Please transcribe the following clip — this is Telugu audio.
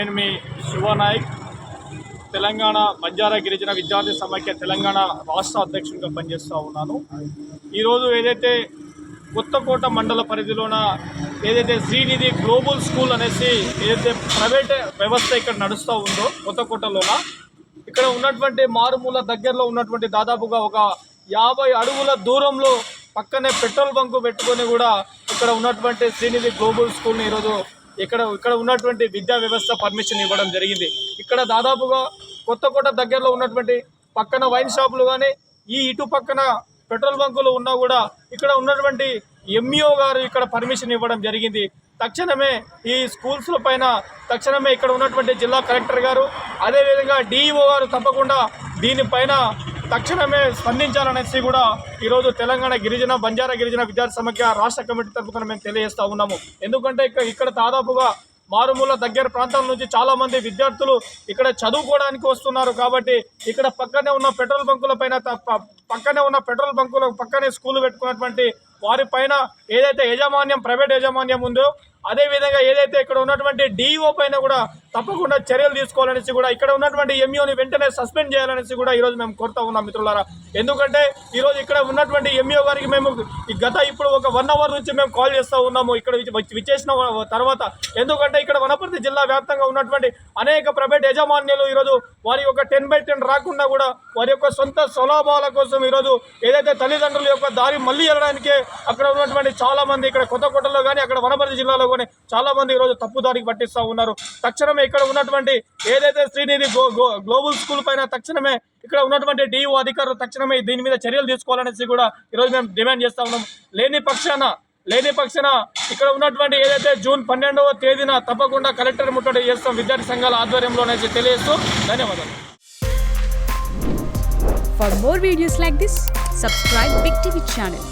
నేను మీ శివనాయక్, తెలంగాణ బంజారా గిరిజన విద్యార్థి సమైక్య తెలంగాణ రాష్ట్ర అధ్యక్షునిగా పనిచేస్తూ ఉన్నాను. ఈరోజు ఏదైతే కొత్తకోట మండల పరిధిలోన ఏదైతే శ్రీనిధి గ్లోబల్ స్కూల్ అనేసి ఏదైతే ప్రైవేట్ వ్యవస్థ ఇక్కడ నడుస్తూ ఉందో కొత్తకోటలోన, ఇక్కడ ఉన్నటువంటి మారుమూల దగ్గరలో ఉన్నటువంటి దాదాపుగా ఒక 50 అడుగుల దూరంలో పక్కనే పెట్రోల్ బంకు పెట్టుకొని కూడా ఇక్కడ ఉన్నటువంటి శ్రీనిధి గ్లోబల్ స్కూల్ని ఈరోజు ఇక్కడ ఉన్నటువంటి విద్యా వ్యవస్థ పర్మిషన్ ఇవ్వడం జరిగింది. ఇక్కడ దాదాపుగా కొత్తకోట దగ్గరలో ఉన్నటువంటి పక్కన వైన్ షాపులు కానీ ఇటు పక్కన పెట్రోల్ బంకులు ఉన్నా కూడా ఇక్కడ ఉన్నటువంటి ఎంఈఓ గారు ఇక్కడ పర్మిషన్ ఇవ్వడం జరిగింది. తక్షణమే ఈ స్కూల్స్ల పైన తక్షణమే ఇక్కడ ఉన్నటువంటి జిల్లా కలెక్టర్ గారు, అదేవిధంగా డిఈఓ గారు తప్పకుండా దీనిపైన తక్షణమే స్పందించాలనేసి కూడా ఈరోజు తెలంగాణ గిరిజన బంజారా గిరిజన విద్యార్థి సమైక్య రాష్ట్ర కమిటీ తరఫున మేము తెలియజేస్తూ ఉన్నాము. ఎందుకంటే ఇక్కడ దాదాపుగా మారుమూల దగ్గర ప్రాంతాల నుంచి చాలామంది విద్యార్థులు ఇక్కడ చదువుకోవడానికి వస్తున్నారు. కాబట్టి ఇక్కడ పక్కనే ఉన్న పెట్రోల్ బంకుల పైన పక్కనే స్కూల్ పెట్టుకున్నటువంటి వారి పైన ఏదైతే ప్రైవేట్ యాజమాన్యం ఉందో, అదేవిధంగా ఏదైతే ఇక్కడ ఉన్నటువంటి డిఈఓ పైన కూడా తప్పకుండా చర్యలు తీసుకోవాలనేసి కూడా, ఇక్కడ ఉన్నటువంటి ఎంఈఓని వెంటనే సస్పెండ్ చేయాలనేసి కూడా ఈరోజు మేము కోరుతా ఉన్నాం మిత్రులారా. ఎందుకంటే ఈరోజు ఇక్కడ ఉన్నటువంటి ఎంఈఓ గారికి మేము ఇప్పుడు ఒక 1 అవర్ నుంచి మేము కాల్ చేస్తూ ఉన్నాము ఇక్కడ విచ్చేసిన తర్వాత. ఎందుకంటే ఇక్కడ వనపర్తి జిల్లా వ్యాప్తంగా ఉన్నటువంటి అనేక ప్రైవేట్ యాజమాన్యాలు ఈరోజు వారి యొక్క 10/10 రాకుండా కూడా వారి యొక్క సొంత స్వలాభాల కోసం ఈరోజు ఏదైతే తల్లిదండ్రుల యొక్క దారి మళ్ళీ వెళ్ళడానికే అక్కడ ఉన్నటువంటి చాలామంది ఇక్కడ కొత్తకోటలో కానీ అక్కడ వనపర్తి జిల్లాలో కానీ చాలామంది ఈరోజు తప్పుదారికి పట్టిస్తూ ఉన్నారు. తక్షణమే ఇక్కడ ఉన్నటువంటి ఏదైతే శ్రీనిధి గ్లోబల్ స్కూల్ పైన తక్షణమే ఇక్కడ ఉన్నటువంటి డిఓ అధికారులు తక్షణమే దీని మీద చర్యలు తీసుకోవాలనేసి కూడా ఈరోజు మేము డిమాండ్ చేస్తూ ఉన్నాం. లేని పక్షాన ఇక్కడ ఉన్నటువంటి ఏదైతే జూన్ 12వ తేదీన తప్పకుండా కలెక్టర్ ముట్టడి చేస్తాం విద్యార్థి సంఘాల ఆధ్వర్యంలోనేసి తెలియజేస్తూ ధన్యవాదాలు. For more videos like this, subscribe Big TV channel.